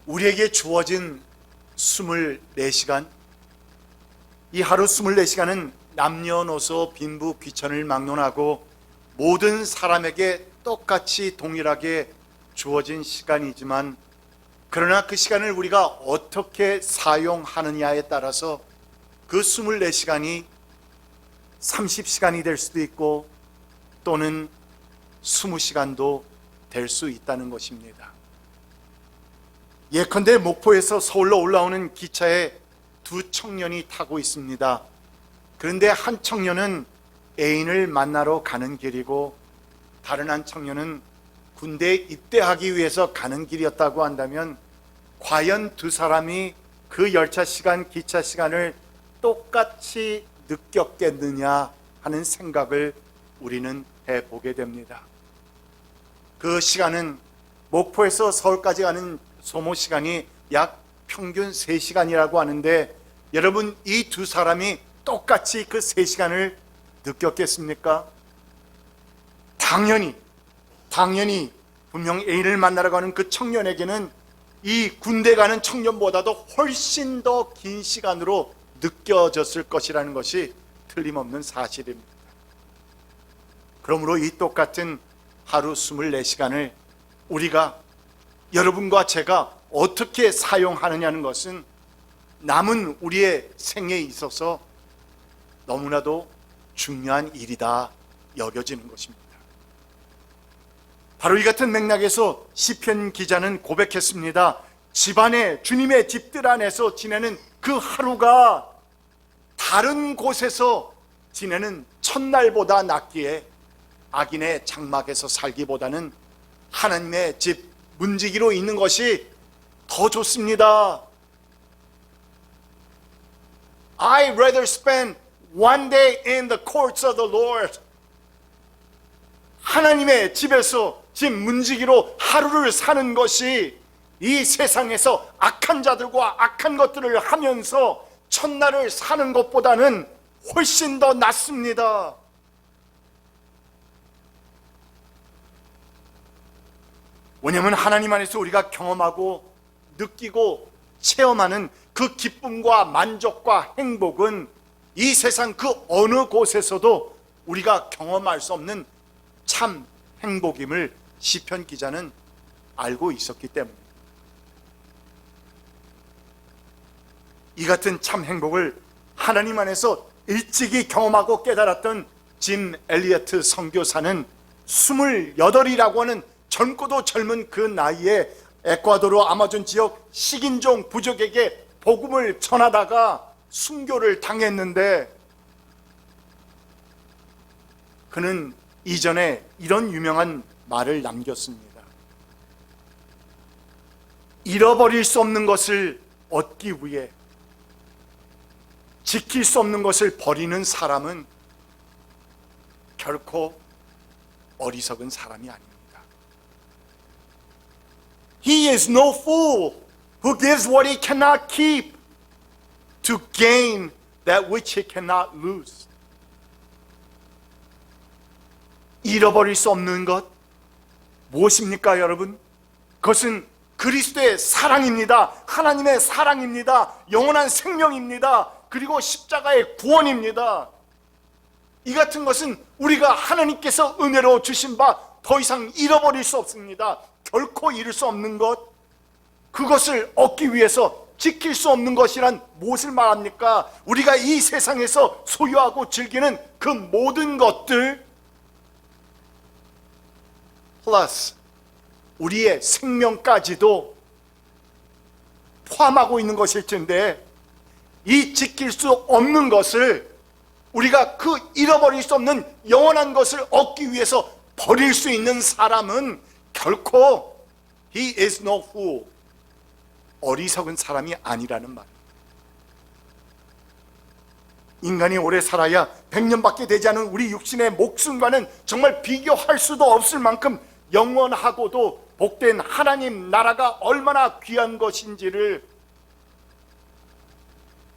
우리에게 주어진 24시간, 이 하루 24시간은 남녀노소 빈부 귀천을 막론하고 모든 사람에게 똑같이 동일하게 주어진 시간이지만, 그러나 그 시간을 우리가 어떻게 사용하느냐에 따라서 그 24시간이 30시간이 될 수도 있고 또는 20시간도 될 수 있다는 것입니다. 예컨대 목포에서 서울로 올라오는 기차에 두 청년이 타고 있습니다. 그런데 한 청년은 애인을 만나러 가는 길이고 다른 한 청년은 군대에 입대하기 위해서 가는 길이었다고 한다면, 과연 두 사람이 그 열차 시간, 기차 시간을 똑같이 느꼈겠느냐 하는 생각을 우리는 해보게 됩니다. 그 시간은 목포에서 서울까지 가는 소모 시간이 약 평균 3시간이라고 하는데, 여러분, 이 두 사람이 똑같이 그 3시간을 느꼈겠습니까? 당연히 분명 애인을 만나러 가는 그 청년에게는 이 군대 가는 청년보다도 훨씬 더 긴 시간으로 느껴졌을 것이라는 것이 틀림없는 사실입니다. 그러므로 이 똑같은 하루 24시간을 우리가, 여러분과 제가 어떻게 사용하느냐는 것은 남은 우리의 생에 있어서 너무나도 중요한 일이다 여겨지는 것입니다. 바로 이 같은 맥락에서 시편 기자는 고백했습니다. 집안에, 주님의 집들 안에서 지내는 그 하루가 다른 곳에서 지내는 첫날보다 낫기에 악인의 장막에서 살기보다는 하나님의 집 문지기로 있는 것이 더 좋습니다. I rather spend one day in the courts of the Lord. 하나님의 집에서 집 문지기로 하루를 사는 것이 이 세상에서 악한 자들과 악한 것들을 하면서 첫날을 사는 것보다는 훨씬 더 낫습니다. 왜냐하면 하나님 안에서 우리가 경험하고 느끼고 체험하는 그 기쁨과 만족과 행복은 이 세상 그 어느 곳에서도 우리가 경험할 수 없는 참 행복임을 시편 기자는 알고 있었기 때문입니다. 이 같은 참 행복을 하나님 안에서 일찍이 경험하고 깨달았던 짐 엘리어트 선교사는 28이라고 하는 젊고도 젊은 그 나이에 에콰도르 아마존 지역 식인종 부족에게 복음을 전하다가 순교를 당했는데, 그는 이전에 이런 유명한 말을 남겼습니다. 잃어버릴 수 없는 것을 얻기 위해 지킬 수 없는 것을 버리는 사람은 결코 어리석은 사람이 아닙니다. He is no fool who gives what he cannot keep to gain that which he cannot lose. 잃어버릴 수 없는 것 무엇입니까, 여러분? 그것은 그리스도의 사랑입니다. 하나님의 사랑입니다. 영원한 생명입니다. 그리고 십자가의 구원입니다. 이 같은 것은 우리가 하나님께서 은혜로 주신 바 더 이상 잃어버릴 수 없습니다. 결코 잃을 수 없는 것, 그것을 얻기 위해서 지킬 수 없는 것이란 무엇을 말합니까? 우리가 이 세상에서 소유하고 즐기는 그 모든 것들 플러스 우리의 생명까지도 포함하고 있는 것일 텐데, 이 지킬 수 없는 것을 우리가 그 잃어버릴 수 없는 영원한 것을 얻기 위해서 버릴 수 있는 사람은 결코 He is no fool, 어리석은 사람이 아니라는 말입니다. 인간이 오래 살아야 100년밖에 되지 않은 우리 육신의 목숨과는 정말 비교할 수도 없을 만큼 영원하고도 복된 하나님 나라가 얼마나 귀한 것인지를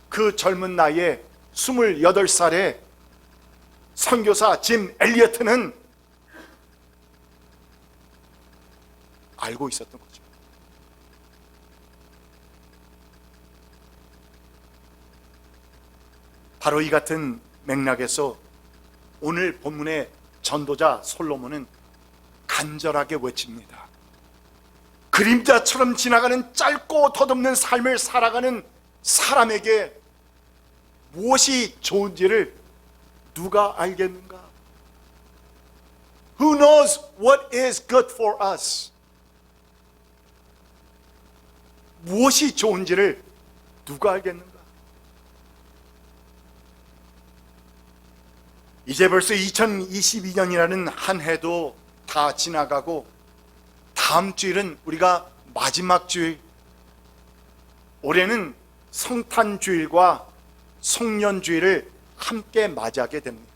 그 젊은 나이에 28살에 선교사 짐 엘리어트는 알고 있었던 거죠. 바로 이 같은 맥락에서 오늘 본문의 전도자 솔로몬은 간절하게 외칩니다. 그림자처럼 지나가는 짧고 덧없는 삶을 살아가는 사람에게 무엇이 좋은지를 누가 알겠는가? Who knows what is good for us? 무엇이 좋은지를 누가 알겠는가? 이제 벌써 2022년이라는 한 해도 다 지나가고 다음 주일은 우리가 마지막 주일, 올해는 성탄주일과 송년주일을 함께 맞이하게 됩니다.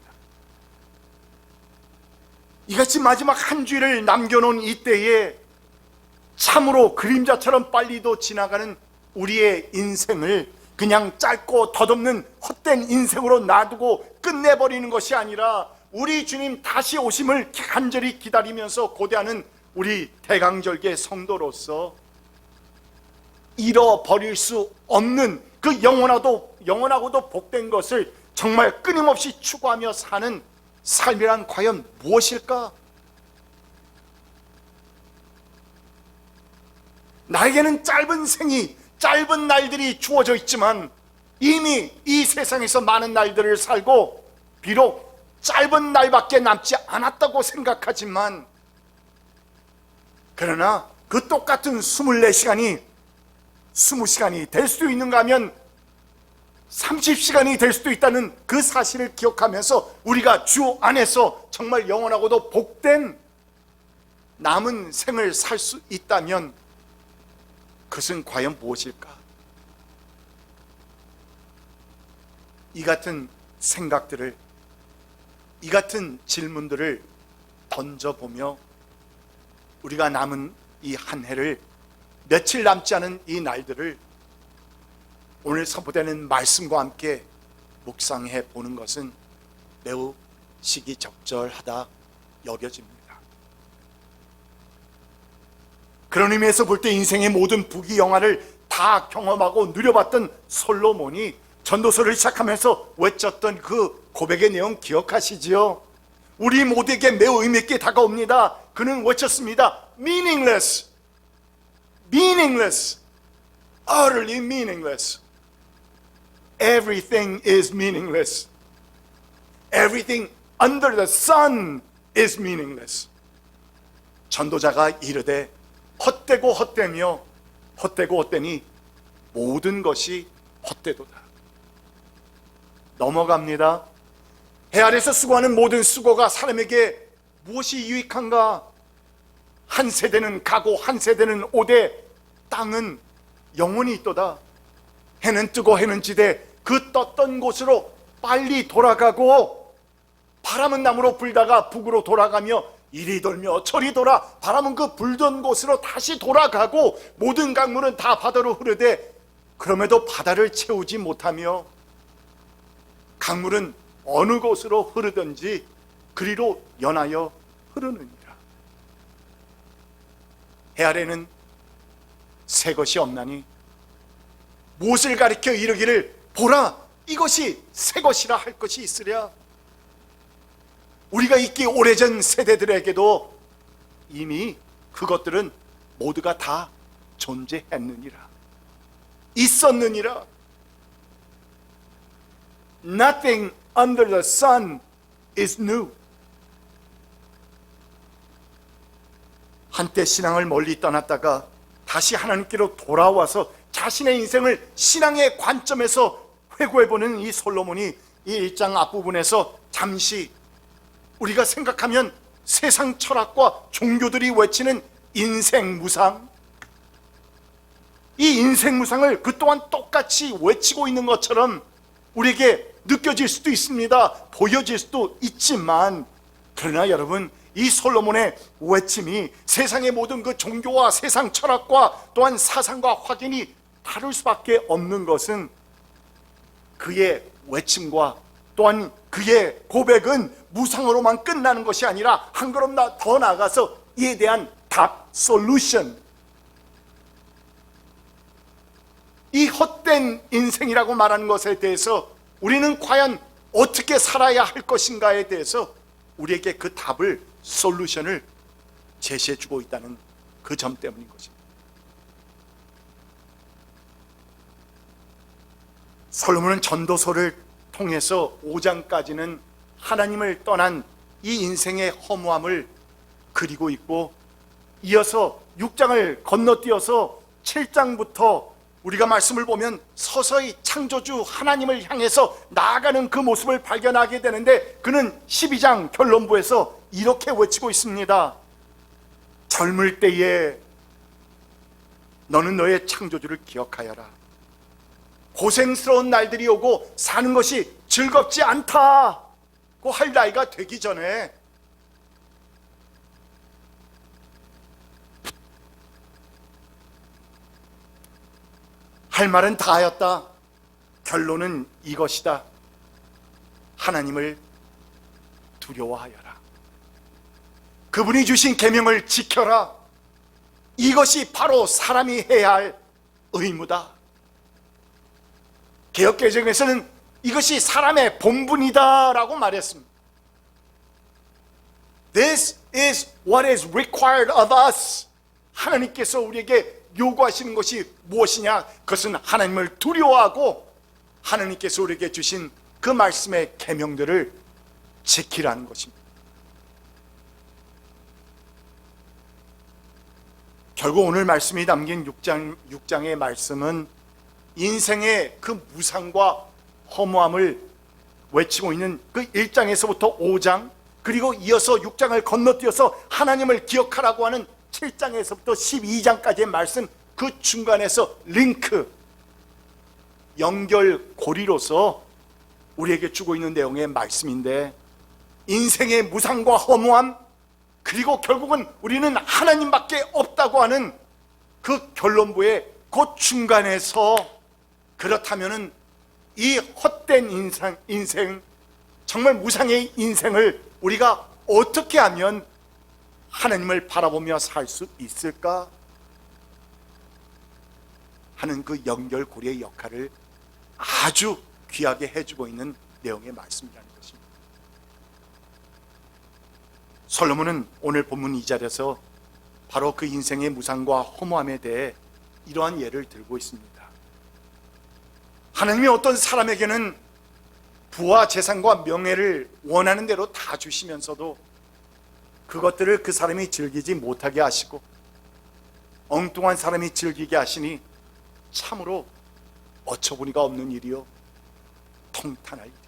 이같이 마지막 한 주일을 남겨놓은 이때에 참으로 그림자처럼 빨리도 지나가는 우리의 인생을 그냥 짧고 덧없는 헛된 인생으로 놔두고 끝내버리는 것이 아니라 우리 주님 다시 오심을 간절히 기다리면서 고대하는 우리 대강절개 성도로서 잃어버릴 수 없는 그 영원하고도 복된 것을 정말 끊임없이 추구하며 사는 삶이란 과연 무엇일까? 나에게는 짧은 날들이 주어져 있지만 이미 이 세상에서 많은 날들을 살고 비록 짧은 날밖에 남지 않았다고 생각하지만 그러나 그 똑같은 24시간이 20시간이 될 수도 있는가 하면 30시간이 될 수도 있다는 그 사실을 기억하면서 우리가 주 안에서 정말 영원하고도 복된 남은 생을 살 수 있다면 그것은 과연 무엇일까? 이 같은 생각들을, 이 같은 질문들을 던져보며 우리가 남은 이 한 해를, 며칠 남지 않은 이 날들을 오늘 선포되는 말씀과 함께 묵상해 보는 것은 매우 시기적절하다 여겨집니다. 그런 의미에서 볼 때 인생의 모든 부귀영화를 다 경험하고 누려봤던 솔로몬이 전도서를 시작하면서 외쳤던 그 고백의 내용 기억하시지요? 우리 모두에게 매우 의미있게 다가옵니다. 그는 외쳤습니다. Meaningless, meaningless, utterly meaningless. Everything is meaningless. Everything under the sun is meaningless. 전도자가 이르되 헛되고 헛되며 헛되고 헛되니 모든 것이 헛되도다. 넘어갑니다. 해 아래서 수고하는 모든 수고가 사람에게 무엇이 유익한가? 한 세대는 가고 한 세대는 오되 땅은 영원히 있도다. 해는 뜨고 해는 지되 그 떴던 곳으로 빨리 돌아가고 바람은 남으로 불다가 북으로 돌아가며 이리 돌며 저리 돌아 바람은 그 불던 곳으로 다시 돌아가고 모든 강물은 다 바다로 흐르되 그럼에도 바다를 채우지 못하며 강물은 어느 곳으로 흐르든지 그리로 연하여 흐르느니라. 해 아래는 새 것이 없나니 무엇을 가리켜 이르기를 보라 이것이 새 것이라 할 것이 있으랴. 우리가 있기 오래전 세대들에게도 이미 그것들은 모두가 다 존재했느니라, 있었느니라. Nothing under the sun is new. 한때 신앙을 멀리 떠났다가 다시 하나님께로 돌아와서 자신의 인생을 신앙의 관점에서 회고해보는 이 솔로몬이 이 1장 앞부분에서 잠시 우리가 생각하면 세상 철학과 종교들이 외치는 인생무상, 이 인생무상을 그 또한 똑같이 외치고 있는 것처럼 우리에게 느껴질 수도 있습니다. 보여질 수도 있지만 그러나 여러분, 이 솔로몬의 외침이 세상의 모든 그 종교와 세상 철학과 또한 사상과 확연히 다를 수밖에 없는 것은 그의 외침과 또한 그의 고백은 무상으로만 끝나는 것이 아니라 한 걸음 더 나아가서 이에 대한 답, 솔루션, 이 헛된 인생이라고 말하는 것에 대해서 우리는 과연 어떻게 살아야 할 것인가에 대해서 우리에게 그 답을, 솔루션을 제시해 주고 있다는 그 점 때문인 것입니다. 솔로몬은 전도서를 통해서 5장까지는 하나님을 떠난 이 인생의 허무함을 그리고 있고, 이어서 6장을 건너뛰어서 7장부터 우리가 말씀을 보면 서서히 창조주 하나님을 향해서 나아가는 그 모습을 발견하게 되는데, 그는 12장 결론부에서 이렇게 외치고 있습니다. 젊을 때에 너는 너의 창조주를 기억하여라. 고생스러운 날들이 오고 사는 것이 즐겁지 않다고 할 나이가 되기 전에 할 말은 다 하였다. 결론은 이것이다. 하나님을 두려워하여라. 그분이 주신 계명을 지켜라. 이것이 바로 사람이 해야 할 의무다. 개역개정에서는 이것이 사람의 본분이다라고 말했습니다. This is what is required of us. 하나님께서 우리에게 요구하시는 것이 무엇이냐? 그것은 하나님을 두려워하고 하나님께서 우리에게 주신 그 말씀의 계명들을 지키라는 것입니다. 결국 오늘 말씀이 담긴 6장의 말씀은 인생의 그 무상과 허무함을 외치고 있는 그 1장에서부터 5장, 그리고 이어서 6장을 건너뛰어서 하나님을 기억하라고 하는 7장에서부터 12장까지의 말씀, 그 중간에서 링크, 연결고리로서 우리에게 주고 있는 내용의 말씀인데, 인생의 무상과 허무함, 그리고 결국은 우리는 하나님밖에 없다고 하는 그 결론부의 그 중간에서, 그렇다면은 이 헛된 인생, 정말 무상의 인생을 우리가 어떻게 하면 하나님을 바라보며 살 수 있을까 하는 그 연결고리의 역할을 아주 귀하게 해주고 있는 내용의 말씀이라는 것입니다. 솔로몬은 오늘 본문 2절에서 바로 그 인생의 무상과 허무함에 대해 이러한 예를 들고 있습니다. 하나님이 어떤 사람에게는 부와 재산과 명예를 원하는 대로 다 주시면서도 그것들을 그 사람이 즐기지 못하게 하시고 엉뚱한 사람이 즐기게 하시니 참으로 어처구니가 없는 일이요 통탄할 일이다.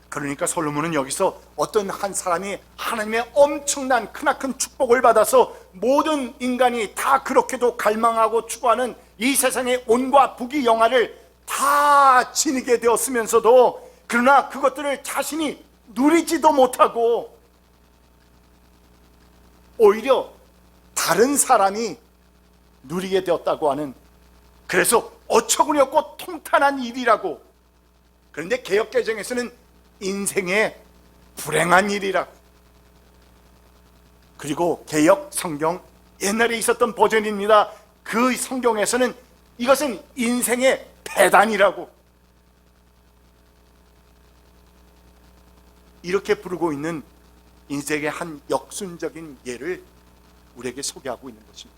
그러니까 솔로몬은 여기서 어떤 한 사람이 하나님의 엄청난 크나큰 축복을 받아서 모든 인간이 다 그렇게도 갈망하고 추구하는 이 세상의 온과 부귀 영화를 다 지니게 되었으면서도, 그러나 그것들을 자신이 누리지도 못하고 오히려 다른 사람이 누리게 되었다고 하는, 그래서 어처구니 없고 통탄한 일이라고. 그런데 개역개정에서는 인생의 불행한 일이라. 그리고 개역 성경, 옛날에 있었던 버전입니다. 그 성경에서는 이것은 인생의 배단이라고 이렇게 부르고 있는 인생의 한 역순적인 예를 우리에게 소개하고 있는 것입니다.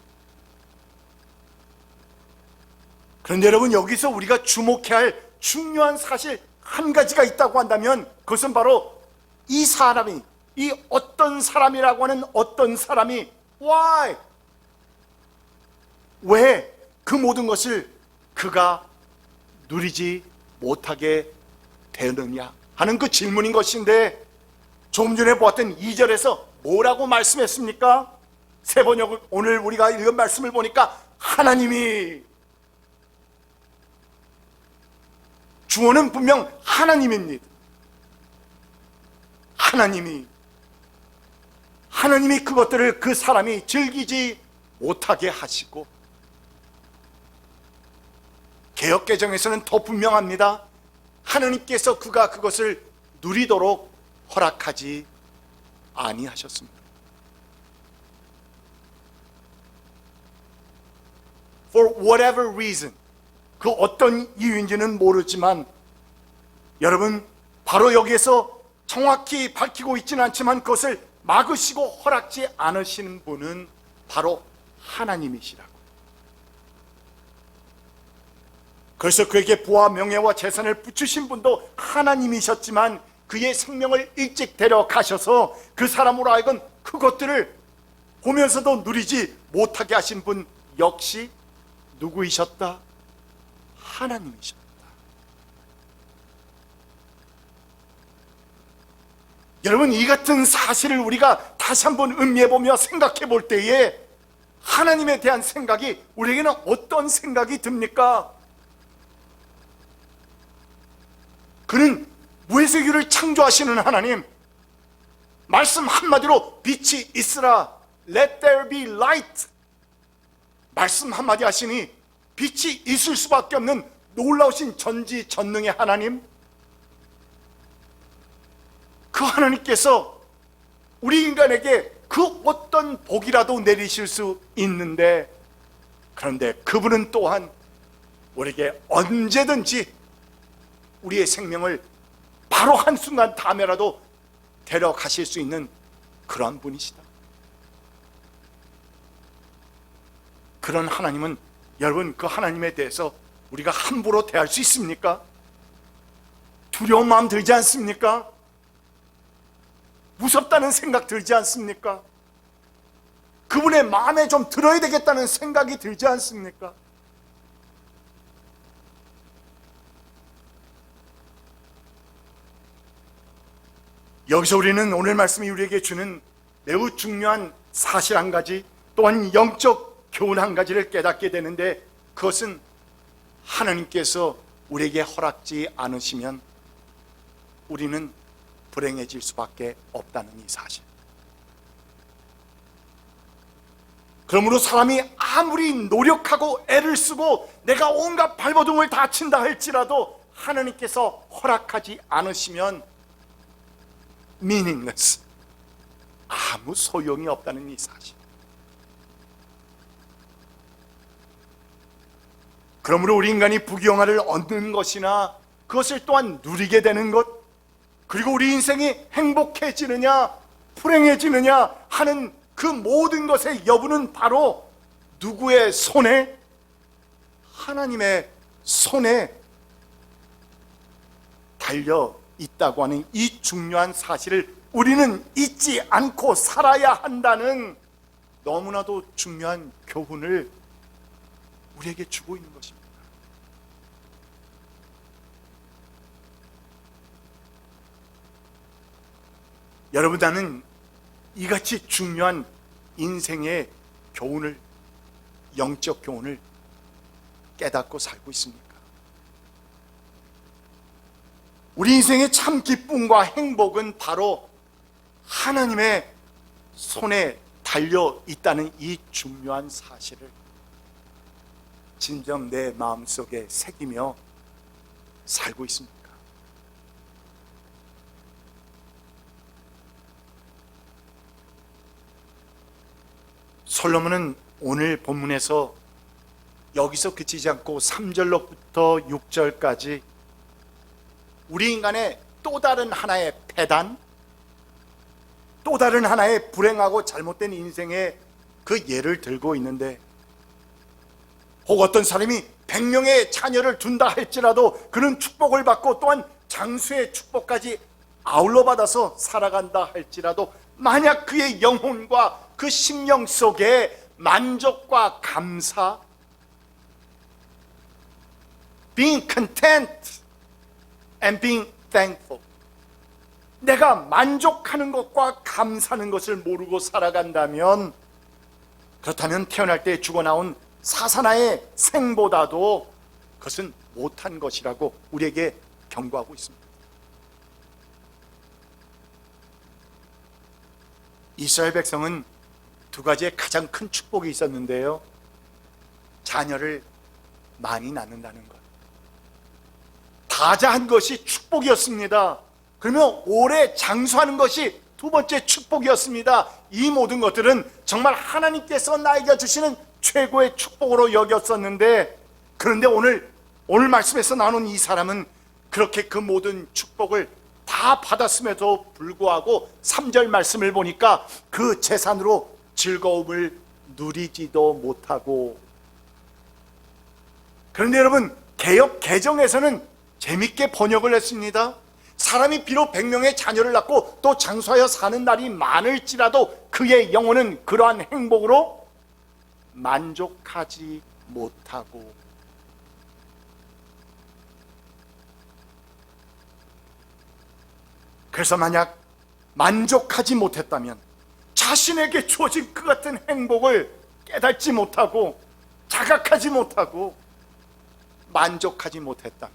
그런데 여러분, 여기서 우리가 주목해야 할 중요한 사실 한 가지가 있다고 한다면, 그것은 바로 이 사람이, 이 어떤 사람이라고 하는 어떤 사람이 why? 왜 그 모든 것을 그가 누리지 못하게 되느냐 하는 그 질문인 것인데, 조금 전에 보았던 2절에서 뭐라고 말씀했습니까? 새 번역을 오늘 우리가 읽은 말씀을 보니까 하나님이, 주어는 분명 하나님입니다. 하나님이 그것들을 그 사람이 즐기지 못하게 하시고, 개역개정에서는 더 분명합니다. 하나님께서 그가 그것을 누리도록 허락하지 아니하셨습니다. For whatever reason, 그 어떤 이유인지는 모르지만 여러분, 바로 여기에서 정확히 밝히고 있지는 않지만 그것을 막으시고 허락지 않으시는 분은 바로 하나님이시라고. 그래서 그에게 부와 명예와 재산을 붙이신 분도 하나님이셨지만 그의 생명을 일찍 데려가셔서 그 사람으로 하여금 그것들을 보면서도 누리지 못하게 하신 분 역시 누구이셨다? 하나님이셨다. 여러분, 이 같은 사실을 우리가 다시 한번 음미해보며 생각해 볼 때에 하나님에 대한 생각이 우리에게는 어떤 생각이 듭니까? 그는 무에서유를 창조하시는 하나님, 말씀 한마디로 빛이 있으라, Let there be light, 말씀 한마디 하시니 빛이 있을 수밖에 없는 놀라우신 전지전능의 하나님, 그 하나님께서 우리 인간에게 그 어떤 복이라도 내리실 수 있는데, 그런데 그분은 또한 우리에게 언제든지 우리의 생명을 바로 한순간 다음에라도 데려가실 수 있는 그런 분이시다. 그런 하나님은, 여러분, 그 하나님에 대해서 우리가 함부로 대할 수 있습니까? 두려운 마음 들지 않습니까? 무섭다는 생각 들지 않습니까? 그분의 마음에 좀 들어야 되겠다는 생각이 들지 않습니까? 여기서 우리는 오늘 말씀이 우리에게 주는 매우 중요한 사실 한 가지, 또한 영적 교훈 한 가지를 깨닫게 되는데, 그것은 하나님께서 우리에게 허락지 않으시면 우리는 불행해질 수밖에 없다는 이 사실. 그러므로 사람이 아무리 노력하고 애를 쓰고 내가 온갖 발버둥을 다 친다 할지라도 하나님께서 허락하지 않으시면 meaningless, 아무 소용이 없다는 이 사실. 그러므로 우리 인간이 부귀영화를 얻는 것이나 그것을 또한 누리게 되는 것, 그리고 우리 인생이 행복해지느냐 불행해지느냐 하는 그 모든 것의 여부는 바로 누구의 손에? 하나님의 손에 달려 있다고 하는 이 중요한 사실을 우리는 잊지 않고 살아야 한다는 너무나도 중요한 교훈을 우리에게 주고 있는 것입니다. 여러분, 나는 이같이 중요한 인생의 교훈을, 영적 교훈을 깨닫고 살고 있습니까? 우리 인생의 참 기쁨과 행복은 바로 하나님의 손에 달려 있다는 이 중요한 사실을 진정 내 마음속에 새기며 살고 있습니까? 솔로몬은 오늘 본문에서 여기서 그치지 않고 3절로부터 6절까지 우리 인간의 또 다른 하나의 패단, 또 다른 하나의 불행하고 잘못된 인생의 그 예를 들고 있는데, 혹 어떤 사람이 100명의 자녀를 둔다 할지라도 그는 축복을 받고 또한 장수의 축복까지 아울러 받아서 살아간다 할지라도 만약 그의 영혼과 그 심령 속에 만족과 감사, being content and being thankful, 내가 만족하는 것과 감사하는 것을 모르고 살아간다면, 그렇다면 태어날 때 죽어나온 사사나의 생보다도 그것은 못한 것이라고 우리에게 경고하고 있습니다. 이스라엘 백성은 두 가지의 가장 큰 축복이 있었는데요, 자녀를 많이 낳는다는 것, 다자한 것이 축복이었습니다. 그러면 오래 장수하는 것이 두 번째 축복이었습니다. 이 모든 것들은 정말 하나님께서 나에게 주시는 최고의 축복으로 여겼었는데, 그런데 오늘 오늘 말씀에서 나눈 이 사람은 그렇게 그 모든 축복을 다 받았음에도 불구하고 3절 말씀을 보니까 그 재산으로 즐거움을 누리지도 못하고. 그런데 여러분, 개역 개정에서는 재밌게 번역을 했습니다. 사람이 비록 100명의 자녀를 낳고 또 장수하여 사는 날이 많을지라도 그의 영혼은 그러한 행복으로 만족하지 못하고. 그래서 만약 만족하지 못했다면, 자신에게 주어진 그 같은 행복을 깨닫지 못하고 자각하지 못하고 만족하지 못했다면,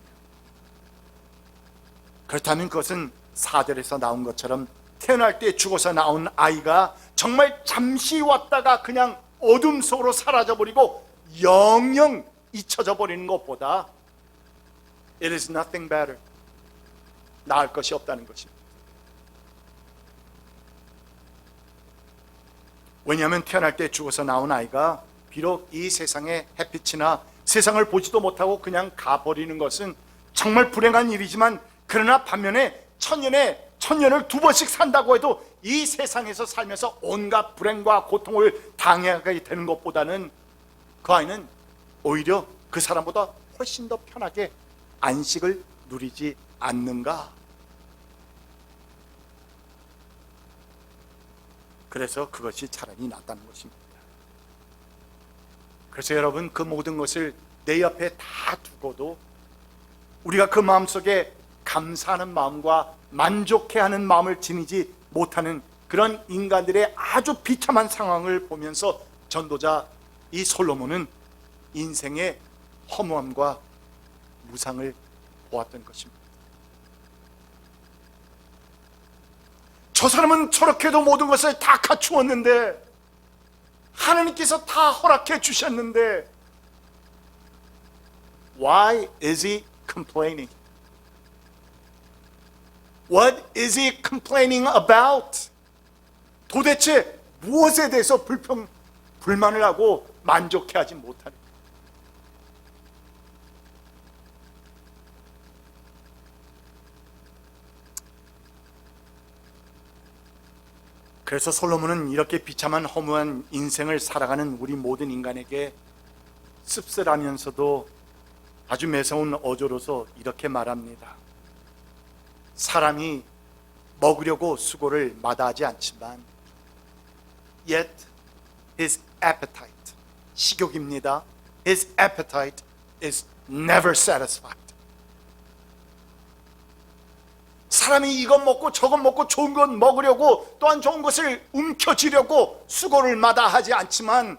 그렇다면 그것은 4절에서 나온 것처럼 태어날 때 죽어서 나온 아이가 정말 잠시 왔다가 그냥 어둠 속으로 사라져버리고 영영 잊혀져 버리는 것보다 It is nothing better, 나을 것이 없다는 것입니다. 왜냐하면 태어날 때 죽어서 나온 아이가 비록 이 세상의 햇빛이나 세상을 보지도 못하고 그냥 가버리는 것은 정말 불행한 일이지만, 그러나 반면에 천년을 2번씩 산다고 해도 이 세상에서 살면서 온갖 불행과 고통을 당하게 되는 것보다는 그 아이는 오히려 그 사람보다 훨씬 더 편하게 안식을 누리지 않는가. 그래서 그것이 차라리 낫다는 것입니다. 그래서 여러분, 그 모든 것을 내 옆에 다 두고도 우리가 그 마음속에 감사하는 마음과 만족해하는 마음을 지니지 못하는 그런 인간들의 아주 비참한 상황을 보면서 전도자 이 솔로몬은 인생의 허무함과 무상을 보았던 것입니다. 저 사람은 저렇게도 모든 것을 다 갖추었는데, 하나님께서 다 허락해 주셨는데 Why is he complaining? What is he complaining about? 도대체 무엇에 대해서 불만을 하고 만족해하지 못하는? 그래서 솔로몬은 이렇게 비참한 허무한 인생을 살아가는 우리 모든 인간에게 씁쓸하면서도 아주 매서운 어조로서 이렇게 말합니다. 사람이 먹으려고 수고를 마다하지 않지만 Yet his appetite, 식욕입니다. His appetite is never satisfied. 사람이 이것 먹고 저것 먹고 좋은 것 먹으려고 또한 좋은 것을 움켜쥐려고 수고를 마다하지 않지만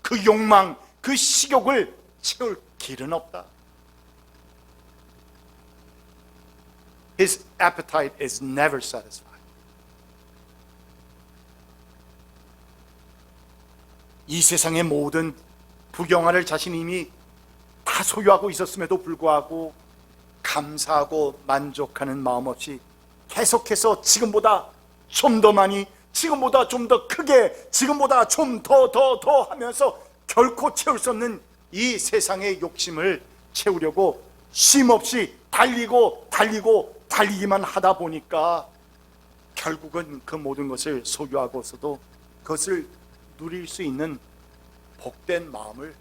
그 욕망, 그 식욕을 채울 길은 없다. His appetite is never satisfied. 이 세상의 모든 부경화를 자신이 이미 다 소유하고 있었음에도 불구하고 감사하고 만족하는 마음 없이 계속해서 지금보다 좀 더 많이, 지금보다 좀 더 크게, 지금보다 좀 더 하면서 결코 채울 수 없는 이 세상의 욕심을 채우려고 쉼없이 달리기만 하다 보니까 결국은 그 모든 것을 소유하고서도 그것을 누릴 수 있는 복된 마음을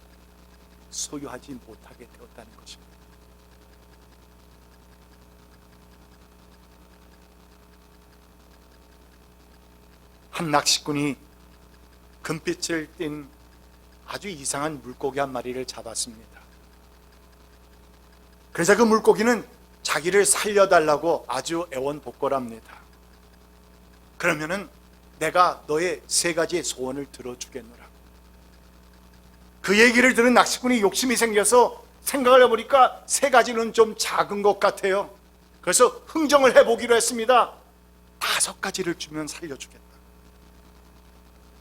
소유하지 못하게 되었다는 것입니다. 한 낚시꾼이 금빛을 띤 아주 이상한 물고기 한 마리를 잡았습니다. 그래서 그 물고기는 자기를 살려달라고 아주 애원복걸합니다. 그러면은 내가 너의 3가지의 소원을 들어주겠노라. 그 얘기를 들은 낚시꾼이 욕심이 생겨서 생각을 해보니까 3가지는 좀 작은 것 같아요. 그래서 흥정을 해보기로 했습니다. 5가지를 주면 살려주겠다.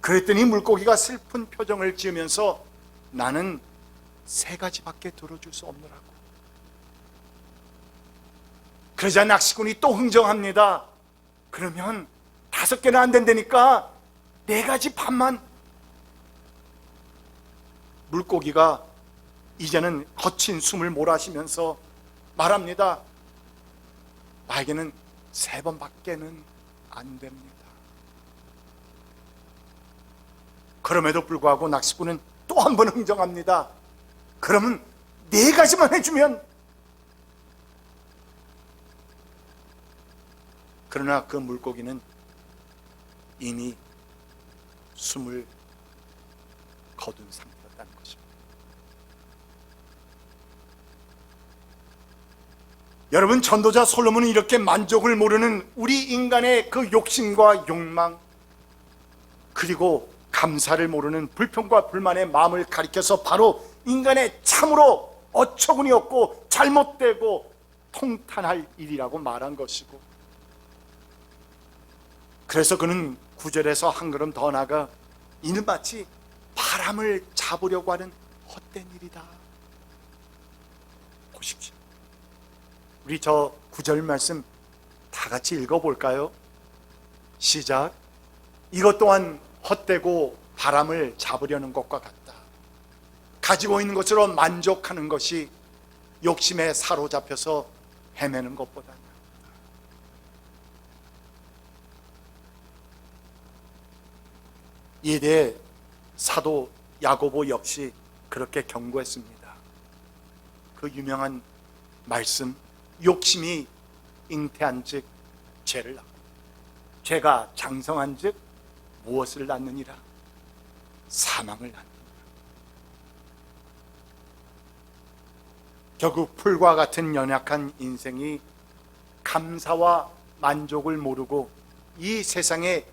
그랬더니 물고기가 슬픈 표정을 지으면서 나는 3가지밖에 들어줄 수 없노라고. 그러자 낚시꾼이 또 흥정합니다. 그러면 5개는 안 된다니까 4가지 반만. 물고기가 이제는 거친 숨을 몰아쉬면서 말합니다. 나에게는 3번밖에는 안 됩니다. 그럼에도 불구하고 낚시꾼은 또 한 번 흥정합니다. 그러면 4가지만 해주면. 그러나 그 물고기는 이미 숨을 거둔 상태였다는 것입니다. 여러분, 전도자 솔로몬은 이렇게 만족을 모르는 우리 인간의 그 욕심과 욕망, 그리고 감사를 모르는 불평과 불만의 마음을 가리켜서 바로 인간의 참으로 어처구니 없고 잘못되고 통탄할 일이라고 말한 것이고, 그래서 그는 9절에서 한 걸음 더 나가 이는 마치 바람을 잡으려고 하는 헛된 일이다. 보십시오. 우리 저 9절 말씀 다 같이 읽어볼까요? 시작. 이것 또한 헛되고 바람을 잡으려는 것과 같다. 가지고 있는 것으로 만족하는 것이 욕심에 사로잡혀서 헤매는 것보다 낫다. 이에 대해 사도 야고보 역시 그렇게 경고했습니다. 그 유명한 말씀, 욕심이 잉태한 즉 죄를 낳고 죄가 장성한 즉 무엇을 낳느니라? 사망을 낳느니라. 결국 풀과 같은 연약한 인생이 감사와 만족을 모르고 이 세상의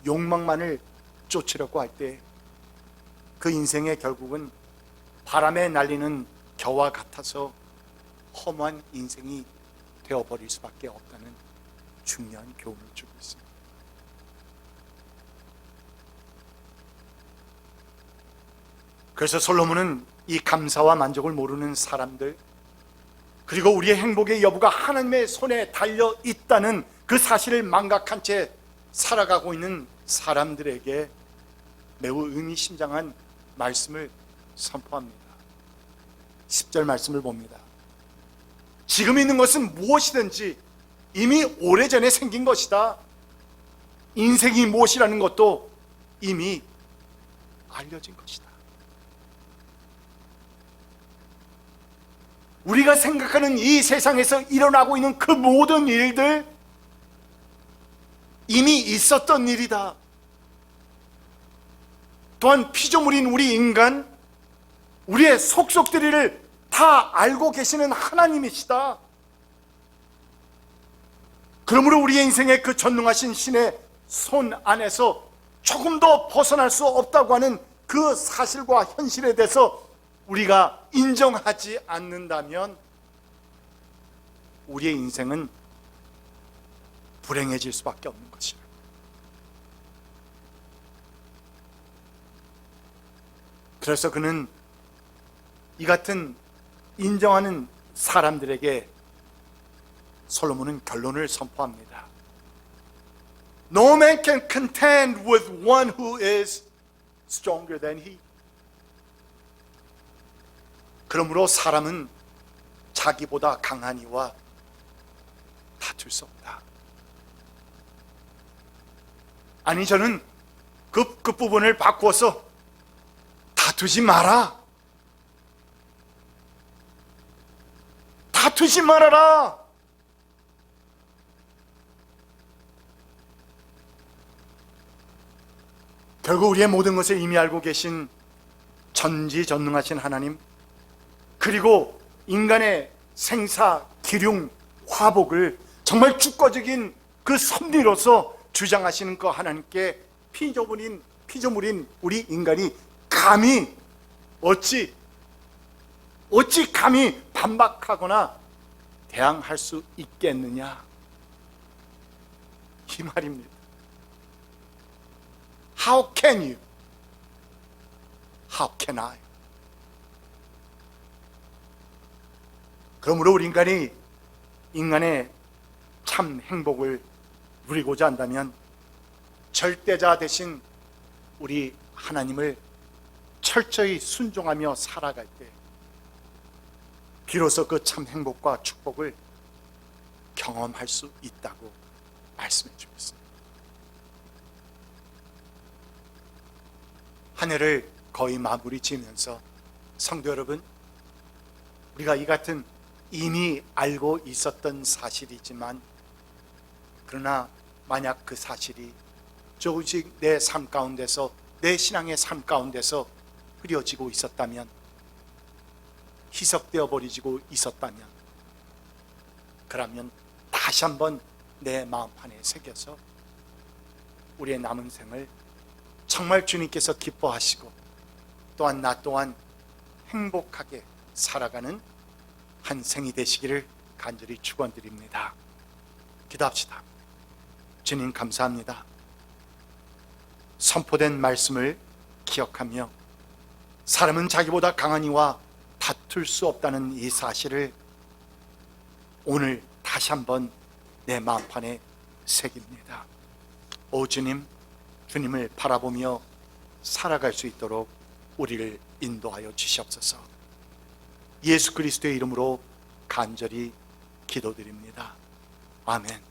욕망만을 쫓으려고 할 때 그 인생의 결국은 바람에 날리는 겨와 같아서 허무한 인생이 되어버릴 수밖에 없다는 중요한 교훈을 주고 있습니다. 그래서 솔로몬은 이 감사와 만족을 모르는 사람들, 그리고 우리의 행복의 여부가 하나님의 손에 달려 있다는 그 사실을 망각한 채 살아가고 있는 사람들에게 매우 의미심장한 말씀을 선포합니다. 10절 말씀을 봅니다. 지금 있는 것은 무엇이든지 이미 오래전에 생긴 것이다. 인생이 무엇이라는 것도 이미 알려진 것이다. 우리가 생각하는 이 세상에서 일어나고 있는 그 모든 일들 이미 있었던 일이다. 또한 피조물인 우리 인간, 우리의 속속들이를 다 알고 계시는 하나님이시다. 그러므로 우리의 인생의 그 전능하신 신의 손 안에서 조금 더 벗어날 수 없다고 하는 그 사실과 현실에 대해서 우리가 인정하지 않는다면 우리의 인생은 불행해질 수밖에 없는 것이에요. 그래서 그는 이 같은 인정하는 사람들에게 솔로몬은 결론을 선포합니다. No man can contend with one who is stronger than he. 그러므로 사람은 자기보다 강한 이와 다툴 수 없다. 아니, 저는 그 부분을 바꾸어서 다투지 마라. 다투지 말아라. 결국 우리의 모든 것을 이미 알고 계신 전지전능하신 하나님, 그리고 인간의 생사, 기륭, 화복을 정말 주권적인 그 섭리로서 주장하시는 그 하나님께 피조물인 우리 인간이 감히 어찌 감히 반박하거나 대항할 수 있겠느냐, 이 말입니다. How can you? How can I? 그러므로 우리 인간의 참 행복을 누리고자 한다면 절대자 되신 우리 하나님을 철저히 순종하며 살아갈 때 비로소 그 참 행복과 축복을 경험할 수 있다고 말씀해 주고 있습니다. 한 해를 거의 마무리 지으면서 성도 여러분, 우리가 이 같은 이미 알고 있었던 사실이지만, 그러나 만약 그 사실이 조금씩 내 삶 가운데서, 내 신앙의 삶 가운데서 흐려지고 있었다면, 희석되어 버리고 있었다면, 그러면 다시 한번 내 마음 안에 새겨서 우리의 남은 생을 정말 주님께서 기뻐하시고 또한 나 또한 행복하게 살아가는 한 생이 되시기를 간절히 축원드립니다. 기도합시다. 주님 감사합니다. 선포된 말씀을 기억하며 사람은 자기보다 강한 이와 다툴 수 없다는 이 사실을 오늘 다시 한번 내 마음판에 새깁니다. 오 주님, 주님을 바라보며 살아갈 수 있도록 우리를 인도하여 주시옵소서. 예수 그리스도의 이름으로 간절히 기도드립니다. 아멘.